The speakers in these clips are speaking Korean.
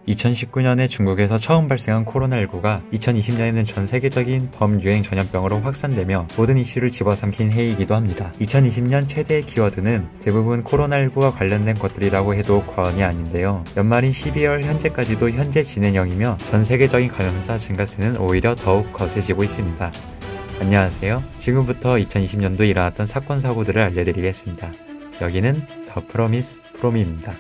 2019년에 중국에서 처음 발생한 코로나19가 2020년에는 전 세계적인 범유행 전염병으로 확산되며 모든 이슈를 집어삼킨 해이기도 합니다. 2020년 최대의 키워드는 대부분 코로나19와 관련된 것들이라고 해도 과언이 아닌데요. 연말인 12월 현재까지도 현재 진행형이며 전 세계적인 감염자 증가세는 오히려 더욱 거세지고 있습니다. 안녕하세요. 지금부터 2020년도 일어났던 사건 사고들을 알려드리겠습니다. 여기는 더 프로미스 프로미입니다.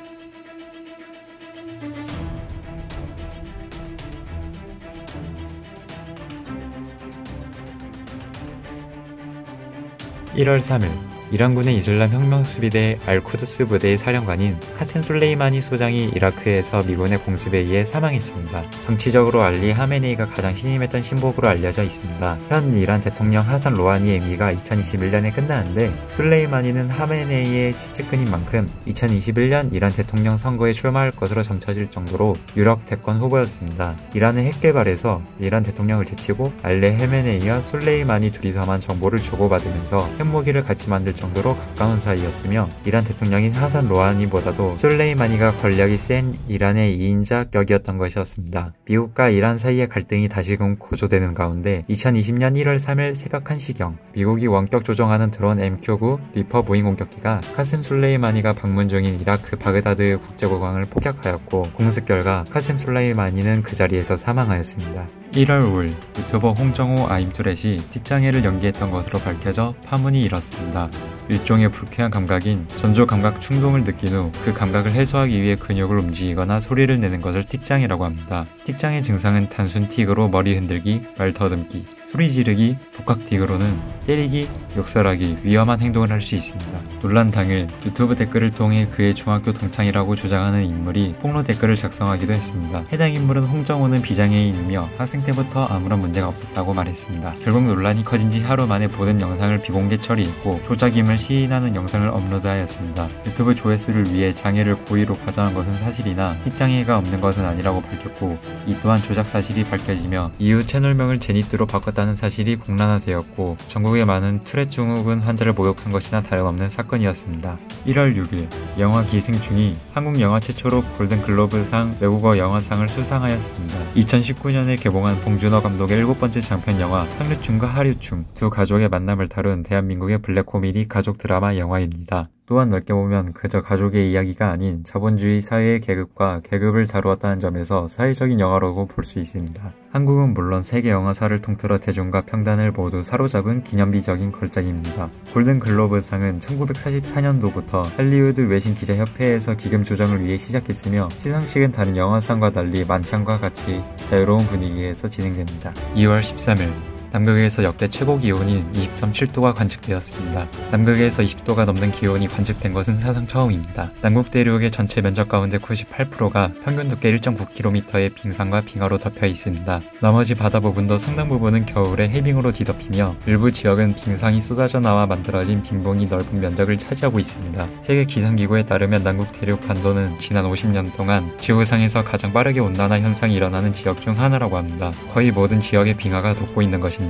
1월 3일 이란군의 이슬람 혁명수비대 알쿠드스 부대의 사령관인 카셈 솔레이마니 소장이 이라크에서 미군의 공습에 의해 사망했습니다. 정치적으로 알리 하메네이가 가장 신임했던 신복으로 알려져 있습니다. 현 이란 대통령 하산 로하니의 임기가 2021년에 끝나는데 솔레이마니는 하메네이의 최측근인 만큼 2021년 이란 대통령 선거에 출마할 것으로 점쳐질 정도로 유력 대권 후보였습니다. 이란은 핵 개발에서 이란 대통령을 제치고 알리 하메네이와 솔레이마니 둘이서만 정보를 주고받으면서 핵무기를 같이 만들 정도로 가까운 사이였으며 이란 대통령인 하산 로하니보다도 솔레이마니가 권력이 센 이란의 2인자 격이었던 것이었습니다. 미국과 이란 사이의 갈등이 다시금 고조되는 가운데 2020년 1월 3일 새벽 1시경 미국이 원격 조종하는 드론 MQ-9 리퍼 무인 공격기가 카셈 솔레이마니가 방문 중인 이라크 바그다드 국제공항을 폭격하였고 공습 결과 카셈 솔레이마니는 그 자리에서 사망하였습니다. 1월 5일 유튜버 홍정호 아임투렛이 틱장애를 연기했던 것으로 밝혀져 파문이 일었습니다. 일종의 불쾌한 감각인 전조감각 충동을 느낀 후 그 감각을 해소하기 위해 근육을 움직이거나 소리를 내는 것을 틱장애라고 합니다. 틱장애 증상은 단순 틱으로 머리 흔들기, 말 더듬기, 소리 지르기, 독학틱으로는 때리기, 욕설하기, 위험한 행동을 할 수 있습니다. 논란 당일 유튜브 댓글을 통해 그의 중학교 동창이라고 주장하는 인물이 폭로 댓글을 작성하기도 했습니다. 해당 인물은 홍정호는 비장애인이며 학생 때부터 아무런 문제가 없었다고 말했습니다. 결국 논란이 커진 지 하루 만에 보는 영상을 비공개 처리했고 조작임을 시인하는 영상을 업로드하였습니다. 유튜브 조회수를 위해 장애를 고의로 과장한 것은 사실이나 틱장애가 없는 것은 아니라고 밝혔고 이 또한 조작 사실이 밝혀지며 이후 채널명을 제니트로 바꿨다는 사실이 공론화되었고 전국의 많은 투렛 증후군 환자를 모욕한 것이나 다름없는 사건이었습니다. 1월 6일 영화 기생충이 한국 영화 최초로 골든글로브상 외국어 영화상을 수상하였습니다. 2019년에 개봉한 봉준호 감독의 7번째 장편 영화 상류층과 하류층 두 가족의 만남을 다룬 대한민국의 블랙 코미디 가족 드라마 영화입니다. 또한 넓게 보면 그저 가족의 이야기가 아닌 자본주의 사회의 계급과 계급을 다루었다는 점에서 사회적인 영화라고 볼 수 있습니다. 한국은 물론 세계 영화사를 통틀어 대중과 평단을 모두 사로잡은 기념비적인 걸작입니다. 골든글로브상은 1944년도부터 할리우드 외신기자협회에서 기금 조정을 위해 시작했으며 시상식은 다른 영화상과 달리 만찬과 같이 자유로운 분위기에서 진행됩니다. 2월 13일 남극에서 역대 최고 기온인 20.7도가 관측되었습니다. 남극에서 20도가 넘는 기온이 관측된 것은 사상 처음입니다. 남극 대륙의 전체 면적 가운데 98%가 평균 두께 1.9km의 빙산과 빙하로 덮여 있습니다. 나머지 바다 부분도 상당 부분은 겨울에 해빙으로 뒤덮이며 일부 지역은 빙상이 쏟아져 나와 만들어진 빙봉이 넓은 면적을 차지하고 있습니다. 세계 기상기구에 따르면 남극 대륙 반도는 지난 50년 동안 지구상에서 가장 빠르게 온난화 현상이 일어나는 지역 중 하나라고 합니다. 거의 모든 지역의 빙하가 돋고 있는 것입니다.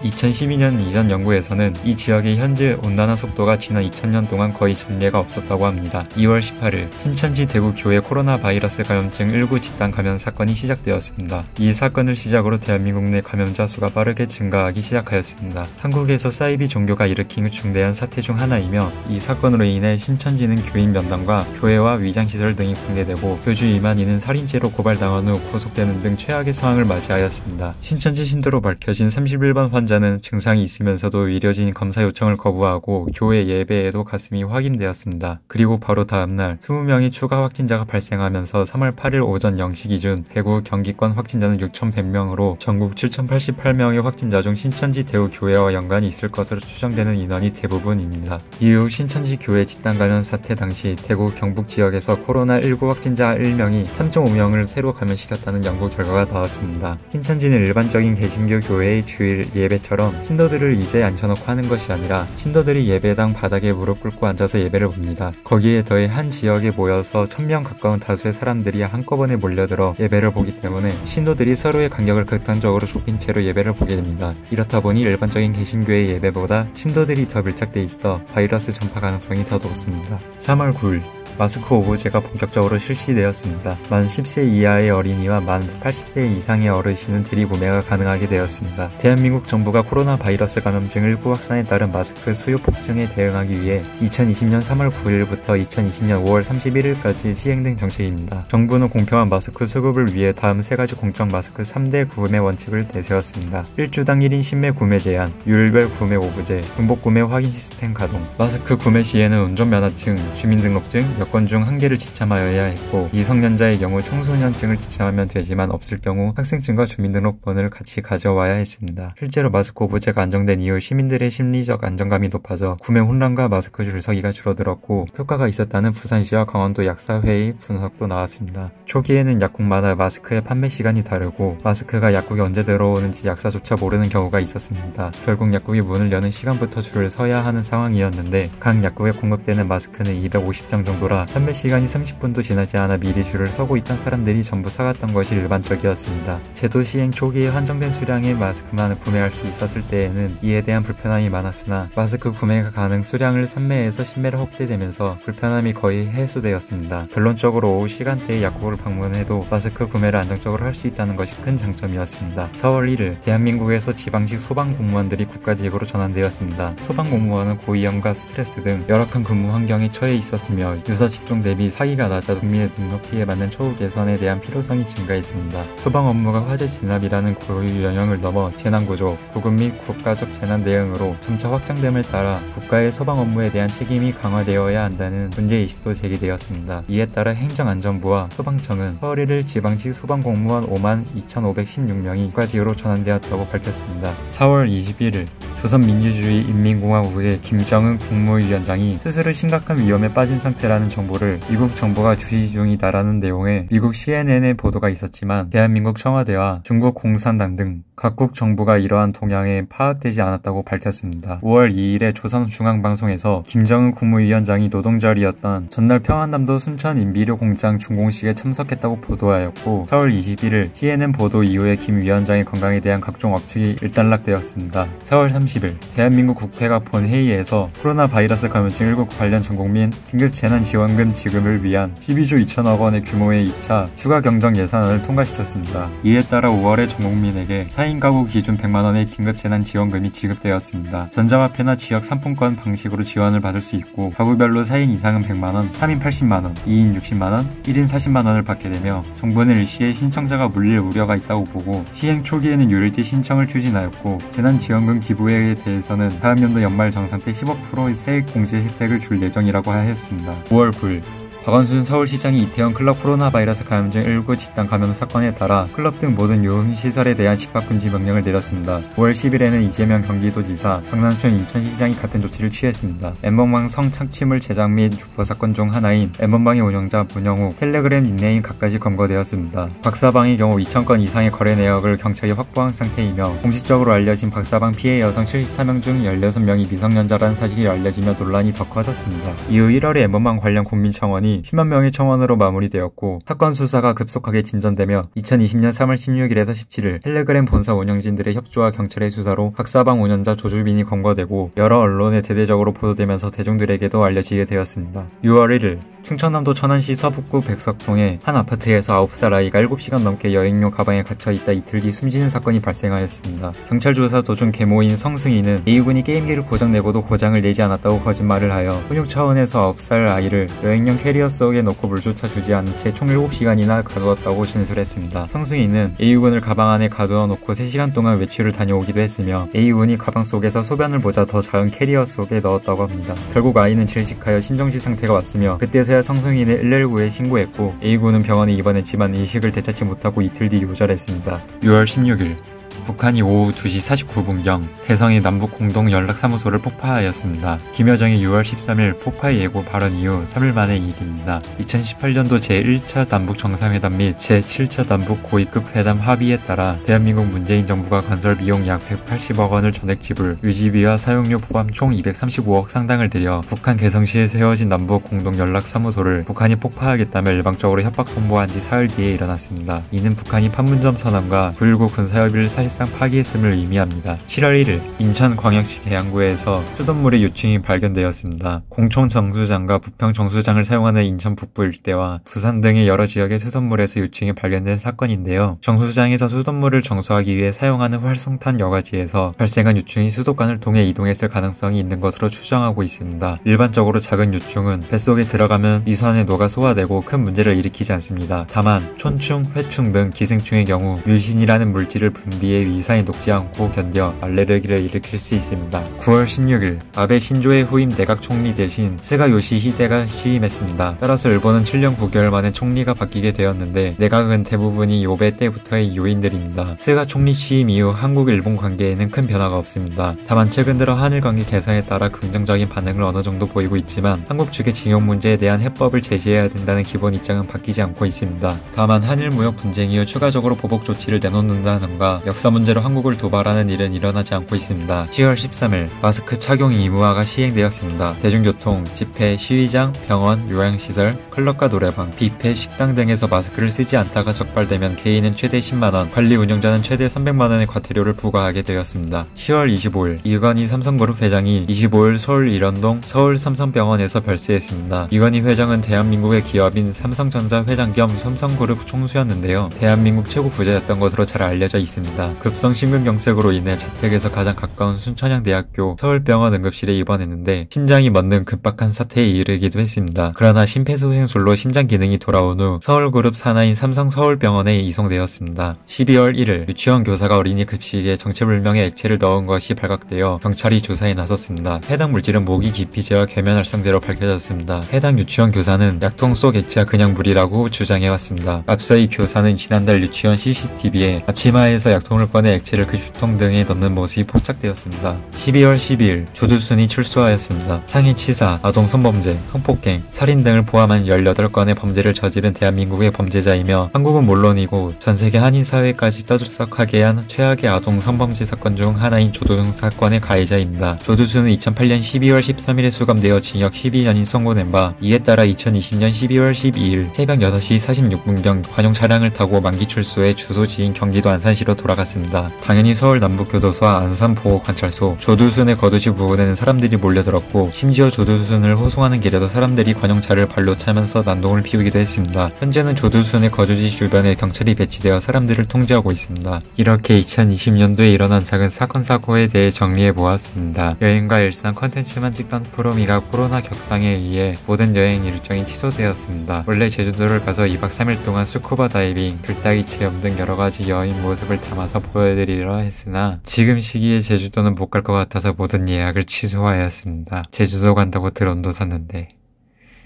2012년 이전 연구에서는 이 지역의 현재 온난화 속도가 지난 2000년 동안 거의 전례가 없었다고 합니다. 2월 18일 신천지 대구교회 코로나 바이러스 감염증 19 집단 감염 사건이 시작되었습니다. 이 사건을 시작으로 대한민국 내 감염자 수가 빠르게 증가하기 시작하였습니다. 한국에서 사이비 종교가 일으킨 중대한 사태 중 하나이며 이 사건으로 인해 신천지는 교인 면담과 교회와 위장시설 등이 공개되고 교주 2만인은 살인죄로 고발당한 후 구속되는 등 최악의 상황을 맞이하였습니다. 신천지 신도로 밝혀진 31번 환자는 증상이 있으면서도 의료진 검사 요청을 거부하고 교회 예배에도 갔음이 확인되었습니다. 그리고 바로 다음날 20명의 추가 확진자가 발생하면서 3월 8일 오전 0시 기준 대구 경기권 확진자는 6,100명으로 전국 7,088명의 확진자 중 신천지 대구교회와 연관이 있을 것으로 추정되는 인원이 대부분입니다. 이후 신천지 교회 집단 감염 사태 당시 대구 경북 지역에서 코로나19 확진자 1명이 3.5명을 새로 감염시켰다는 연구 결과가 나왔습니다. 신천지는 일반적인 개신교 교회의 주요 주일 예배처럼 신도들을 이제 앉혀놓고 하는 것이 아니라 신도들이 예배당 바닥에 무릎 꿇고 앉아서 예배를 봅니다. 거기에 더해 한 지역에 모여서 1000명 가까운 다수의 사람들이 한꺼번에 몰려들어 예배를 보기 때문에 신도들이 서로의 간격을 극단적으로 좁힌 채로 예배를 보게 됩니다. 이렇다 보니 일반적인 개신교의 예배보다 신도들이 더 밀착돼 있어 바이러스 전파 가능성이 더 높습니다. 3월 9일 마스크 오브제가 본격적으로 실시되었습니다. 만 10세 이하의 어린이와 만 80세 이상의 어르신은 대리구매가 가능하게 되었습니다. 대한민국 정부가 코로나 바이러스 감염증 19 확산에 따른 마스크 수요 폭증에 대응하기 위해 2020년 3월 9일부터 2020년 5월 31일까지 시행된 정책입니다. 정부는 공평한 마스크 수급을 위해 다음 3가지 공적 마스크 3대 구매 원칙을 내세웠습니다. 1주당 1인 신매 구매 제한, 요일별 구매 오브제, 중복 구매 확인 시스템 가동. 마스크 구매 시에는 운전면허증, 주민등록증, 여권 중 한 개를 지참하여야 했고 미성년자의 경우 청소년증을 지참하면 되지만 없을 경우 학생증과 주민등록번호를 같이 가져와야 했습니다. 실제로 마스크 오브제가 안정된 이후 시민들의 심리적 안정감이 높아져 구매 혼란과 마스크 줄서기가 줄어들었고 효과가 있었다는 부산시와 강원도 약사회의 분석도 나왔습니다. 초기에는 약국마다 마스크의 판매 시간이 다르고 마스크가 약국에 언제 들어오는지 약사조차 모르는 경우가 있었습니다. 결국 약국이 문을 여는 시간부터 줄을 서야 하는 상황이었는데 각 약국에 공급되는 마스크는 250장 정도라 판매 시간이 30분도 지나지 않아 미리 줄을 서고 있던 사람들이 전부 사갔던 것이 일반적이었습니다. 제도 시행 초기에 한정된 수량의 마스크만 구매할 수 있었을 때에는 이에 대한 불편함이 많았으나 마스크 구매가 가능 수량을 3매에서 10매로 확대되면서 불편함이 거의 해소되었습니다. 결론적으로 오후 시간대에 약국을 방문해도 마스크 구매를 안정적으로 할 수 있다는 것이 큰 장점이었습니다. 4월 1일 대한민국에서 지방직 소방공무원들이 국가직으로 전환되었습니다. 소방공무원은 고위험과 스트레스 등 열악한 근무 환경에 처해 있었으며 유서 직종 대비 사기가 낮아 국민의 눈높이에 맞는 처우 개선에 대한 필요성이 증가했습니다. 소방 업무가 화재 진압이라는 고유 영역을 넘어 재난구조, 구급 및 국가적 재난 대응으로 점차 확장됨에 따라 국가의 소방 업무에 대한 책임이 강화되어야 한다는 문제의식도 제기되었습니다. 이에 따라 행정안전부와 소방청은 4월 1일 지방직 소방공무원 52,516명이 국가직으로 전환되었다고 밝혔습니다. 4월 21일 조선민주주의 인민공화국의 김정은 국무위원장이 스스로 심각한 위험에 빠진 상태라는 정보를 미국 정부가 주의 중이다라는 내용의 미국 CNN의 보도가 있었지만 대한민국 청와대와 중국 공산당 등 각국 정부가 이러한 동향에 파악되지 않았다고 밝혔습니다. 5월 2일에 조선중앙방송에서 김정은 국무위원장이 노동절이었던 전날 평안남도 순천 인비료 공장 준공식에 참석했다고 보도하였고 4월 21일 CNN 보도 이후에 김 위원장의 건강에 대한 각종 억측이 일단락되었습니다. 4월 30일 대한민국 국회가 본 회의에서 코로나 바이러스 감염증 19 관련 전국민 긴급재난지원금 지급을 위한 12조 2천억 원의 규모의 2차 추가 경정 예산안을 통과시켰습니다. 이에 따라 5월에 전국민에게 4인 가구 기준 100만원의 긴급재난지원금이 지급되었습니다. 전자화폐나 지역 상품권 방식으로 지원을 받을 수 있고 가구별로 4인 이상은 100만원, 3인 80만원, 2인 60만원, 1인 40만원을 받게 되며 정부는 일시에 신청자가 물릴 우려가 있다고 보고 시행 초기에는 요일제 신청을 추진하였고 재난지원금 기부에 대해서는 다음 연도 연말 정산 때 15%의 세액공제 혜택을 줄 예정이라고 하였습니다. 5월 9일 박원순 서울시장이 이태원 클럽 코로나 바이러스 감염증 19 집단 감염 사건에 따라 클럽 등 모든 유흥시설에 대한 집합금지 명령을 내렸습니다. 5월 10일에는 이재명 경기도지사, 박남춘 인천시장이 같은 조치를 취했습니다. 엠번방 성착취물 제작 및 유포 사건 중 하나인 엠번방의 운영자 문영욱, 텔레그램 닉네임 각각이 검거되었습니다. 박사방의 경우 2,000건 이상의 거래 내역을 경찰이 확보한 상태이며 공식적으로 알려진 박사방 피해 여성 74명 중 16명이 미성년자라는 사실이 알려지며 논란이 더 커졌습니다. 이후 1월에 엠번방 관련 국민청원이 10만 명의 청원으로 마무리되었고 사건 수사가 급속하게 진전되며 2020년 3월 16일에서 17일 텔레그램 본사 운영진들의 협조와 경찰의 수사로 박사방 운영자 조주빈이 검거되고 여러 언론에 대대적으로 보도되면서 대중들에게도 알려지게 되었습니다. 6월 1일 충청남도 천안시 서북구 백석동의 한 아파트에서 9살 아이가 7시간 넘게 여행용 가방에 갇혀있다 이틀 뒤 숨지는 사건이 발생하였습니다. 경찰 조사 도중 계모인 성승희는 A군이 게임기를 고장내고도 고장을 내지 않았다고 거짓말을 하여 훈육 차원에서 9살 아이를 여행용 캐리어 속에 넣고 물조차 주지 않은 채 총 7시간이나 가두었다고 진술했습니다. 성승희는 A군을 가방 안에 가두어 놓고 3시간 동안 외출을 다녀오기도 했으며 A군이 가방 속에서 소변을 보자 더 작은 캐리어 속에 넣었다고 합니다. 결국 아이는 질식하여 심정지 상태가 왔으며 그때서야 성승희는 119에 신고했고 A군은 병원에 입원했지만 의식을 되찾지 못하고 이틀 뒤 요절했습니다. 6월 16일 북한이 오후 2시 49분경 개성의 남북공동연락사무소를 폭파하였습니다. 김여정이 6월 13일 폭파 예고 발언 이후 3일 만의 일입니다. 2018년도 제1차 남북정상회담 및 제7차 남북 고위급 회담 합의에 따라 대한민국 문재인 정부가 건설 비용 약 180억 원을 전액 지불, 유지비와 사용료 포함 총 235억 상당을 들여 북한 개성시에 세워진 남북공동연락사무소를 북한이 폭파하겠다며 일방적으로 협박 통보한 지 사흘 뒤에 일어났습니다. 이는 북한이 판문점 선언과 9.19 군사협의를 사실상 파기했음을 의미합니다. 7월 1일 인천광역시 계양구에서 수돗물의 유충이 발견되었습니다. 공촌 정수장과 부평 정수장을 사용하는 인천 북부 일대와 부산 등의 여러 지역의 수돗물에서 유충이 발견된 사건인데요. 정수장에서 수돗물을 정수하기 위해 사용하는 활성탄 여과지에서 발생한 유충이 수도관을 통해 이동했을 가능성이 있는 것으로 추정하고 있습니다. 일반적으로 작은 유충은 뱃속에 들어가면 미수안에 녹아 소화되고 큰 문제를 일으키지 않습니다. 다만 촌충, 회충 등 기생충의 경우 뮤신이라는 물질을 분비해 위산이 녹지 않고 견뎌 알레르기를 일으킬 수 있습니다. 9월 16일 아베 신조의 후임 내각 총리 대신 스가 요시히데가 취임했습니다. 따라서 일본은 7년 9개월 만에 총리가 바뀌게 되었는데 내각은 대부분이 요배 때부터의 요인들입니다. 스가 총리 취임 이후 한국-일본 관계에는 큰 변화가 없습니다. 다만 최근 들어 한일 관계 개선에 따라 긍정적인 반응을 어느 정도 보이고 있지만 한국 측의 징용 문제에 대한 해법을 제시해야 된다는 기본 입장은 바뀌지 않고 있습니다. 다만 한일 무역 분쟁 이후 추가적으로 보복 조치를 내놓는다던가 역사 문제로 한국을 도발하는 일은 일어나지 않고 있습니다. 10월 13일 마스크 착용 의무화가 시행되었습니다. 대중교통, 집회, 시위장, 병원, 요양시설, 클럽과 노래방, 뷔페, 식당 등에서 마스크를 쓰지 않다가 적발되면 개인은 최대 10만원, 관리 운영자는 최대 300만원의 과태료를 부과하게 되었습니다. 10월 25일 이건희 삼성그룹 회장이 25일 서울 일원동 서울삼성병원에서 별세했습니다. 이건희 회장은 대한민국의 기업인 삼성전자 회장 겸 삼성그룹 총수였는데요. 대한민국 최고 부자였던 것으로 잘 알려져 있습니다. 급성 심근경색으로 인해 자택에서 가장 가까운 순천향대학교 서울병원 응급실에 입원했는데 심장이 멎는 급박한 사태에 이르기도 했습니다. 그러나 심폐소생술로 심장 기능이 돌아온 후 서울그룹 산하인 삼성서울병원에 이송되었습니다. 12월 1일 유치원 교사가 어린이 급식에 정체불명의 액체를 넣은 것이 발각되어 경찰이 조사에 나섰습니다. 해당 물질은 모기 기피제와 계면활성제로 밝혀졌습니다. 해당 유치원 교사는 약통 속 액체가 그냥 물이라고 주장해왔습니다. 앞서 이 교사는 지난달 유치원 CCTV에 앞치마에서 약통을 꺼내 액체를 급식통 등에 넣는 모습이 포착되었습니다. 12월 12일 조두순이 출소하였습니다. 상해치사, 아동성범죄, 성폭행, 살인 등을 포함한 18건의 범죄를 저지른 대한민국의 범죄자이며 한국은 물론이고 전세계 한인사회까지 떠들썩하게 한 최악의 아동성범죄 사건 중 하나인 조두순 사건의 가해자입니다. 조두순은 2008년 12월 13일에 수감되어 징역 12년이 선고된 바 이에 따라 2020년 12월 12일 새벽 6시 46분경 관용 차량을 타고 만기 출소해 주소지인 경기도 안산시로 돌아갔습니다. 당연히 서울 남북교도소와 안산보호관찰소, 조두순의 거주지 부근에는 사람들이 몰려들었고 심지어 조두순을 호송하는 길에도 사람들이 관용차를 발로 차면서 난동을 피우기도 했습니다. 현재는 조두순의 거주지 주변에 경찰이 배치되어 사람들을 통제하고 있습니다. 이렇게 2020년도에 일어난 작은 사건 사고에 대해 정리해보았습니다. 여행과 일상 컨텐츠만 찍던 프로미가 코로나 격상에 의해 모든 여행 일정이 취소되었습니다. 원래 제주도를 가서 2박 3일 동안 스쿠버 다이빙, 불따기 체험 등 여러가지 여행 모습을 담아서 보여드리려 했으나 지금 시기에 제주도는 못 갈 것 같아서 모든 예약을 취소하였습니다. 제주도 간다고 드론도 샀는데.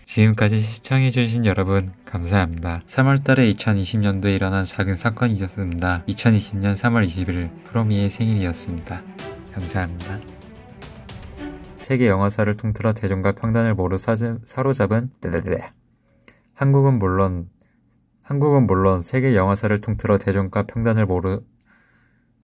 지금까지 시청해주신 여러분 감사합니다. 3월달에 2020년도에 일어난 작은 사건이 있었습니다. 2020년 3월 20일 프로미의 생일이었습니다. 감사합니다. 세계 영화사를 통틀어 대중과 평단을 모두 사로잡은 한국은 물론 세계 영화사를 통틀어 대중과 평단을 모두